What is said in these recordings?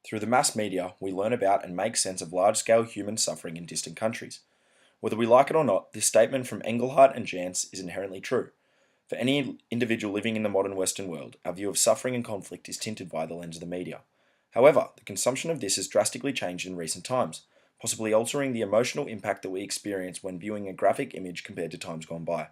Through the mass media, we learn about and make sense of large-scale human suffering in distant countries. Whether we like it or not, this statement from Engelhardt and Jantz is inherently true. For any individual living in the modern Western world, our view of suffering and conflict is tinted by the lens of the media. However, the consumption of this has drastically changed in recent times, possibly altering the emotional impact that we experience when viewing a graphic image compared to times gone by.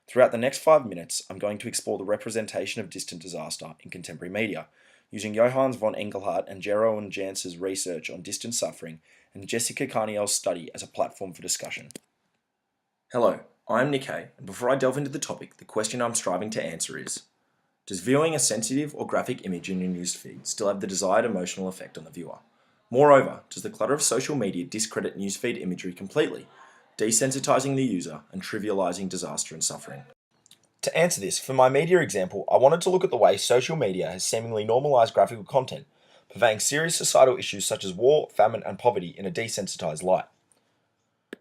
Throughout the next 5 minutes, I'm going to explore the representation of distant disaster in contemporary media, using Johannes von Engelhardt and Gero and Jantz's research on distant suffering and Jessica Carniel's study as a platform for discussion. Hello, I'm Nick Hay, and before I delve into the topic, the question I'm striving to answer is, does viewing a sensitive or graphic image in your newsfeed still have the desired emotional effect on the viewer? Moreover, does the clutter of social media discredit newsfeed imagery completely, desensitizing the user and trivializing disaster and suffering? To answer this, for my media example, I wanted to look at the way social media has seemingly normalized graphical content, purveying serious societal issues such as war, famine, and poverty in a desensitized light.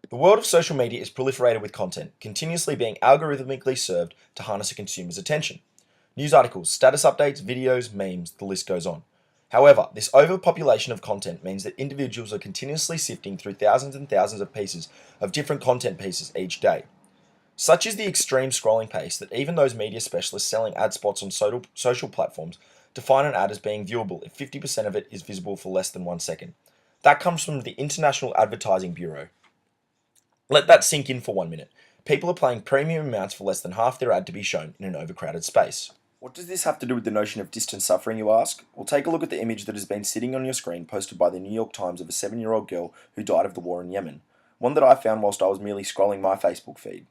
The world of social media is proliferated with content, continuously being algorithmically served to harness a consumer's attention. News articles, status updates, videos, memes, the list goes on. However, this overpopulation of content means that individuals are continuously sifting through thousands and thousands of pieces of different content pieces each day. Such is the extreme scrolling pace that even those media specialists selling ad spots on social platforms define an ad as being viewable if 50% of it is visible for less than 1 second. That comes from the International Advertising Bureau. Let that sink in for 1 minute. People are paying premium amounts for less than half their ad to be shown in an overcrowded space. What does this have to do with the notion of distant suffering, you ask? Well, take a look at the image that has been sitting on your screen posted by the New York Times of a 7-year-old girl who died of the war in Yemen, one that I found whilst I was merely scrolling my Facebook feed.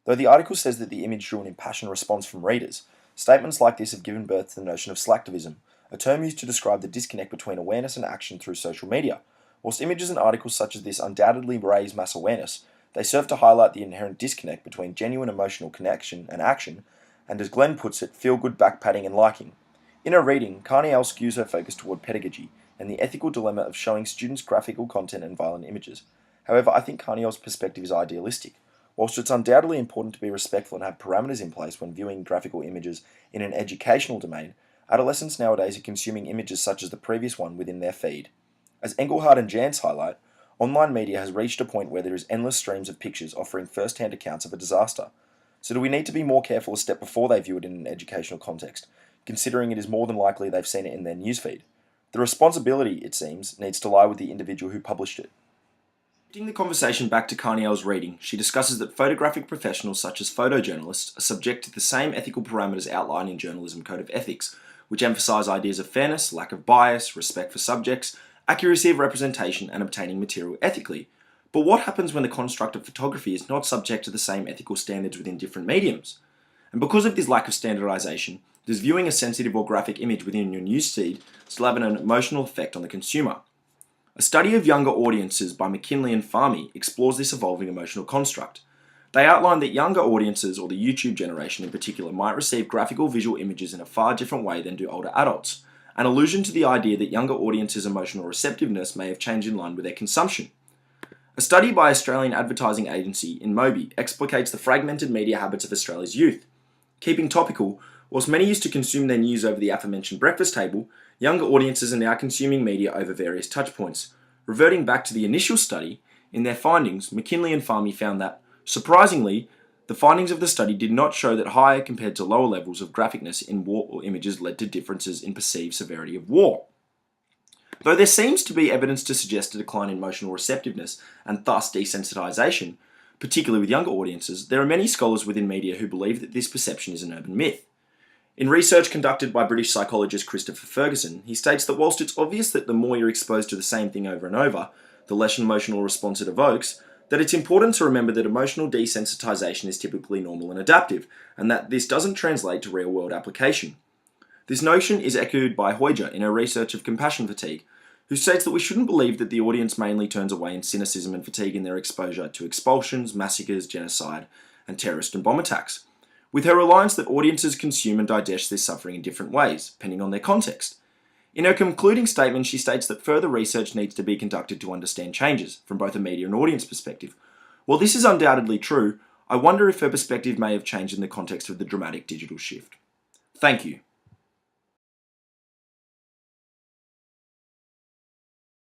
Though the article says that the image drew an impassioned response from readers, statements like this have given birth to the notion of slacktivism, a term used to describe the disconnect between awareness and action through social media. Whilst images and articles such as this undoubtedly raise mass awareness, they serve to highlight the inherent disconnect between genuine emotional connection and action, and as Glenn puts it, feel-good backpatting and liking. In her reading, Carniel skews her focus toward pedagogy and the ethical dilemma of showing students graphical content and violent images. However, I think Carniel's perspective is idealistic. Whilst it's undoubtedly important to be respectful and have parameters in place when viewing graphical images in an educational domain, adolescents nowadays are consuming images such as the previous one within their feed. As Engelhardt and Jantz highlight, online media has reached a point where there is endless streams of pictures offering first-hand accounts of a disaster. So do we need to be more careful a step before they view it in an educational context, considering it is more than likely they've seen it in their newsfeed? The responsibility, it seems, needs to lie with the individual who published it. Shifting the conversation back to Carniel's reading, she discusses that photographic professionals such as photojournalists are subject to the same ethical parameters outlined in Journalism Code of Ethics, which emphasise ideas of fairness, lack of bias, respect for subjects, accuracy of representation, and obtaining material ethically. But what happens when the construct of photography is not subject to the same ethical standards within different mediums? And because of this lack of standardization, does viewing a sensitive or graphic image within your newsfeed still have an emotional effect on the consumer? A study of younger audiences by McKinley and Fahmy explores this evolving emotional construct. They outline that younger audiences, or the YouTube generation in particular, might receive graphical visual images in a far different way than do older adults, an allusion to the idea that younger audiences' emotional receptiveness may have changed in line with their consumption. A study by Australian advertising agency InMobi explicates the fragmented media habits of Australia's youth. Keeping topical, whilst many used to consume their news over the aforementioned breakfast table, younger audiences are now consuming media over various touchpoints. Reverting back to the initial study, in their findings, McKinley and Fahmy found that, surprisingly, the findings of the study did not show that higher compared to lower levels of graphicness in war or images led to differences in perceived severity of war. Though there seems to be evidence to suggest a decline in emotional receptiveness and thus desensitization, particularly with younger audiences, there are many scholars within media who believe that this perception is an urban myth. In research conducted by British psychologist Christopher Ferguson, he states that whilst it's obvious that the more you're exposed to the same thing over and over, the less emotional response it evokes, that it's important to remember that emotional desensitization is typically normal and adaptive, and that this doesn't translate to real-world application. This notion is echoed by Hoyger in her research of compassion fatigue, who states that we shouldn't believe that the audience mainly turns away in cynicism and fatigue in their exposure to expulsions, massacres, genocide, and terrorist and bomb attacks, with her reliance that audiences consume and digest this suffering in different ways, depending on their context. In her concluding statement, she states that further research needs to be conducted to understand changes from both a media and audience perspective. While this is undoubtedly true, I wonder if her perspective may have changed in the context of the dramatic digital shift. Thank you.